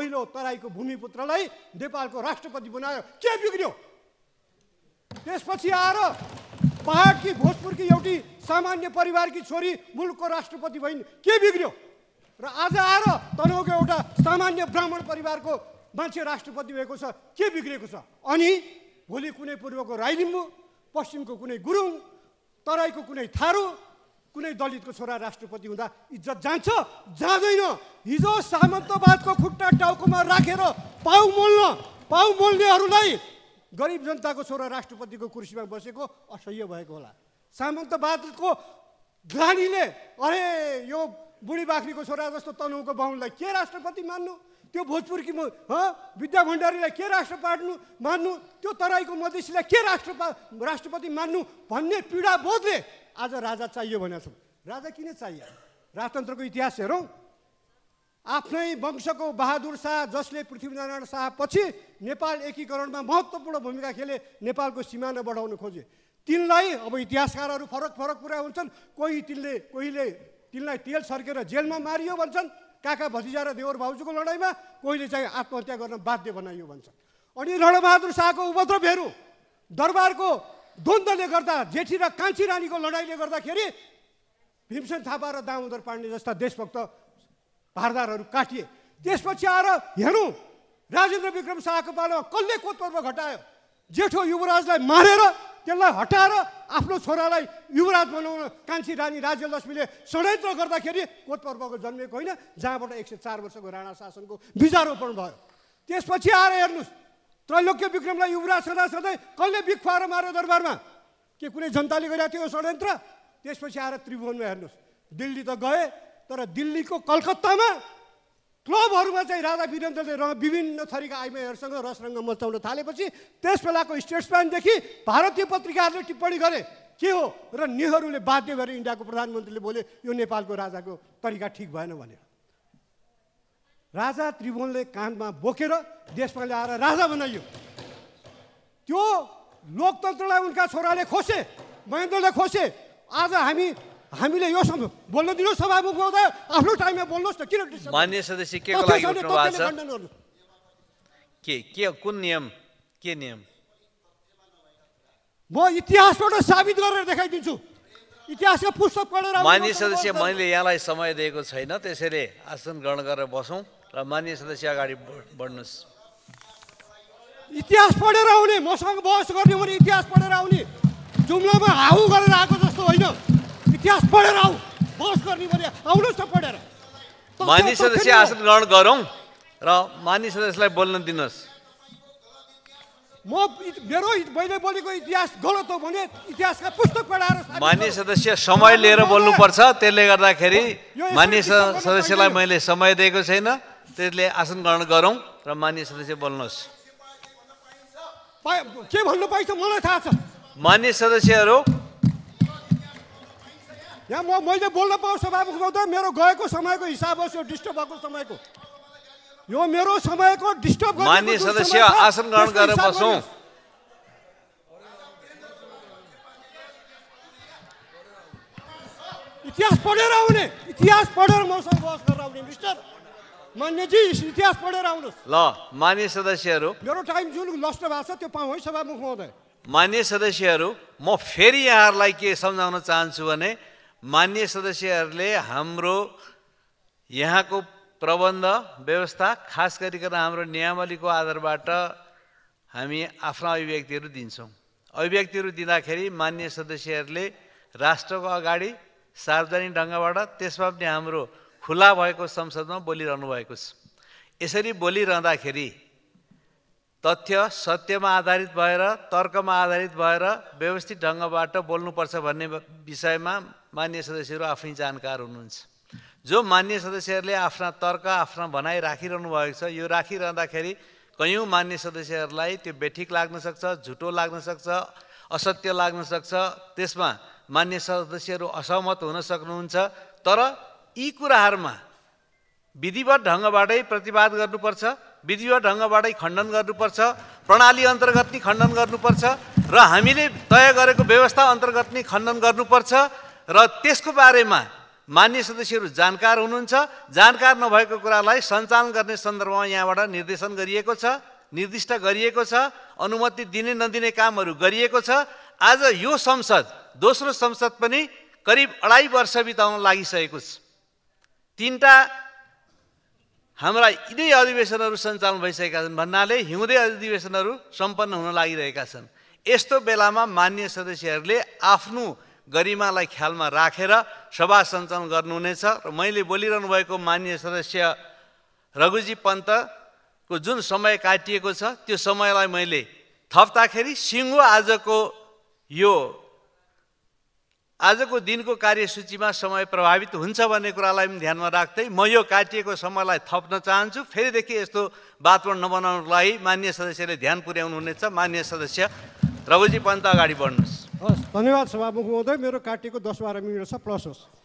पहिलो तराईको भूमिपुत्रलाई नेपालको राष्ट्रपति बनायो, के बिग्रियो? त्यसपछि आएर पहाडकी भोजपुरकी एउटी सामान्य परिवारकी छोरी मुलुकको राष्ट्रपति भइन्, के बिग्रियो? र आज आएर तनहुँको एउटा सामान्य ब्राह्मण परिवारको मान्छे राष्ट्रपति भएको छ, के बिग्रेको छ? अनि भोलि कुनै पूर्वको राई लिम्बू, पश्चिमको कुनै गुरुङ, तराईको कुनै थारू, कुनै दलितको छोरा राष्ट्रपति हुँदा इज्जत जान्छ? जाँदैन। हिजो सामन्तवादको खुट्टा टाउकोमा राखेर पाउ मोल्नेहरूलाई गरिब जनताको छोरा राष्ट्रपतिको कुर्सीमा बसेको असह्य भएको होला। सामन्तवादको ग्लानीले अरे यो बुढी बाख्रीको छोरा जस्तो तनहुँको बाहुनलाई के राष्ट्रपति मान्नु, त्यो भोजपुरकी विद्या भण्डारीलाई के राष्ट्रपति मान्नु, त्यो तराईको मधेसीलाई के राष्ट्रपति मान्नु भन्ने पीडा बोधले आज राजा चाहियो भनेको छौँ। राजा किन चाहियो? राजतन्त्रको इतिहास हेरौँ। आफ्नै वंशको बहादुर शाह जसले पृथ्वीनारायण शाह पछि नेपाल एकीकरणमा महत्त्वपूर्ण भूमिका खेले, नेपालको सिमाना बढाउन खोजे, तिनलाई अब इतिहासकारहरू फरक कुरा हुन्छन्। कोहीले तिनलाई तेल सर्केर जेलमा मारियो भन्छन्, काका भतिजा र देवर भाउजूको लडाइँमा, कोहीले चाहिँ आत्महत्या गर्न बाध्य बनाइयो भन्छन्। अनि रणबहादुर शाहको उपद्रवहरू, दरबारको द्वन्द्वले गर्दा, जेठी र कान्छी रानीको लडाइँले गर्दाखेरि भीमसेन थापा र दामोदर पाण्डे जस्ता देशभक्त भारदारहरू काटिए। त्यसपछि आएर हेरौँ राजेन्द्र विक्रम शाहको पालामा कसले कोतपर्व घटायो? जेठो युवराजलाई मारेर त्यसलाई हटाएर आफ्नो छोरालाई युवराज बनाउन कान्छी रानी राज्यलक्ष्मीले षड्यन्त्र गर्दाखेरि कोतपर्वको जन्मेको होइन, जहाँबाट 104 वर्षको राणा शासनको बीजारोपण भयो। त्यसपछि आएर हेर्नुहोस् त्रैलोक्य विक्रमलाई युवराज सधैँ कसले बिख खुवाएर मार्यो दरबारमा? के कुनै जनताले गरेको थियो षड्यन्त्र? त्यसपछि आएर त्रिभुवनमा हेर्नुहोस्, दिल्ली त गए, तर दिल्लीको कलकत्तामा क्लबहरूमा चाहिँ राजा वीरेन्द्रले विभिन्न थरीका आइमाईहरूसँग रसरङ्ग मचाउन थालेपछि त्यस बेलाको स्टेट्सम्यानदेखि भारतीय पत्रिकाहरूले टिप्पणी गरे के हो, र नेहरूले बाध्य भएर इन्डियाको प्रधानमन्त्रीले बोले यो नेपालको राजाको तरिका ठिक भएन भनेर। राजा त्रिभुवनले काँधमा बोकेर देशमा ल्याएर राजा बनाइयो। त्यो लोकतन्त्रलाई उनका छोराले खोसे, महेन्द्रले खोसे। आज हामीले यो बोल्न दिनुहोस् सभामुख महोदय, आफ्नो टाइममा बोल्नुहोस् न। किन मान्य सदस्य के को लागि उठ्नु भएको छ? के कुन नियम, के नियम? म इतिहासबाट साबित गरेर देखाइदिन्छु। इतिहासका पुस्तक पढेर। मान्य सदस्य, मैले यहाँलाई समय दिएको छैन, त्यसैले आसन ग्रहण गरेर बसौँ र मान्य सदस्य अगाडि बढ्नुहोस्। इतिहास पढेर आउने, मसँग बहस गर्ने भने इतिहास पढेर आउने, जुम्लामा हाउ गरेर आएको जस्तो होइन। इतिहास पढेर आऊ, बहस गर्ने भने आउनुहोस् न पढेर। मान्य सदस्य आसन ग्रहण गरौँ र मान्य सदस्यलाई बोल्न दिनुहोस्। मैले बोलेको इतिहास गलत हो भने इतिहासका पुस्तक पढाएर। मान्य सदस्य समय लिएर बोल्नुपर्छ, त्यसले गर्दाखेरि मान्य सदस्यलाई मैले समय दिएको छैन, त्यसले आसन ग्रहण गरौँ र मान्य सदस्य बोल्नुहोस्। के भन्नु पाइन्छ मलाई थाहा छ। मान्य सदस्यहरू, यहाँ मैले बोल्न पाऊँ सभामुख महोदय? मेरो गएको समयको हिसाब होस्, यो डिस्टर्ब भएको समयको, यो मेरो समयको डिस्टर्ब। मान्य सदस्य आसन ग्रहण गरेर बसौँ। इतिहास पढेर आउने, इतिहास पढेर मसँग बहस गरेर आउने। मिस्टर मान्यजी, इतिहास पढेर आउनुहोस्। ल मान्य सदस्यहरू, मेरो टाइम जुन नष्ट भएको छ त्यो पाऊँ है सभामुख महोदय। मान्य सदस्यहरू, म फेरि यहाँहरूलाई के सम्झाउन चाहन्छु भने मान्य सदस्यहरूले हाम्रो यहाँको प्रबन्ध व्यवस्था, खास गरिकन हाम्रो नियमावलीको आधारबाट हामी आफ्ना अभिव्यक्तिहरू दिन्छौँ। अभिव्यक्तिहरू दिँदाखेरि मान्य सदस्यहरूले राष्ट्रको अगाडि सार्वजनिक ढङ्गबाट, त्यसमा पनि हाम्रो खुला भएको संसदमा बोलिरहनु भएको छ। यसरी बोलिरहँदाखेरि तथ्य सत्यमा आधारित भएर, तर्कमा आधारित भएर व्यवस्थित ढङ्गबाट बोल्नुपर्छ भन्ने विषयमा मान्य सदस्यहरू आफै जानकार हुनुहुन्छ। जो मान्य सदस्यहरूले आफ्ना तर्क, आफ्ना भनाइ राखिरहनु भएको छ, यो राखिरहँदाखेरि कयौँ मान्य सदस्यहरूलाई त्यो बेठिक लाग्न सक्छ, झुटो लाग्न सक्छ, असत्य लाग्न सक्छ। त्यसमा मान्य सदस्यहरू असहमत हुन सक्नुहुन्छ। तर यी कुराहरूमा विधिवत ढङ्गबाटै प्रतिवाद गर्नुपर्छ, विधिवत ढङ्गबाटै खण्डन गर्नुपर्छ, प्रणाली अन्तर्गत नै खण्डन गर्नुपर्छ र हामीले तय गरेको व्यवस्था अन्तर्गत नै खण्डन गर्नुपर्छ र त्यसको बारेमा मान्य सदस्यहरू जानकार हुनुहुन्छ। जानकार नभएको कुरालाई सञ्चालन गर्ने सन्दर्भमा यहाँबाट निर्देशन गरिएको छ, निर्दिष्ट गरिएको छ, अनुमति दिने नदिने कामहरू गरिएको छ। आज यो संसद दोस्रो संसद पनि करिब 2.5 वर्ष बिताउन लागिसकेको छ। 3टा हाम्रा यिनै अधिवेशनहरू सञ्चालन भइसकेका छन् भन्नाले हिउँदे अधिवेशनहरू सम्पन्न हुन लागिरहेका छन्। यस्तो बेलामा मान्य सदस्यहरूले आफ्नो गरिमालाई ख्यालमा राखेर सभा सञ्चालन गर्नुहुनेछ। र मैले बोलिरहनु भएको मान्य सदस्य रघुजी पन्तको जुन समय काटिएको छ त्यो समयलाई मैले थप्दाखेरि सिङ्गो आजको दिनको कार्यसूचीमा समय प्रभावित हुन्छ भन्ने कुरालाई पनि ध्यानमा राख्दै म यो काटिएको समयलाई थप्न चाहन्छु। फेरिदेखि यस्तो वातावरण नबनाउनको लागि मान्य सदस्यले ध्यान पुर्याउनु हुनेछ। मान्य सदस्य रघुजी पन्त अगाडि बढ्नुहोस्। हस्, धन्यवाद सभामुख महोदय। मेरो काटिएको 10-12 मिनट छ, प्लस होस्।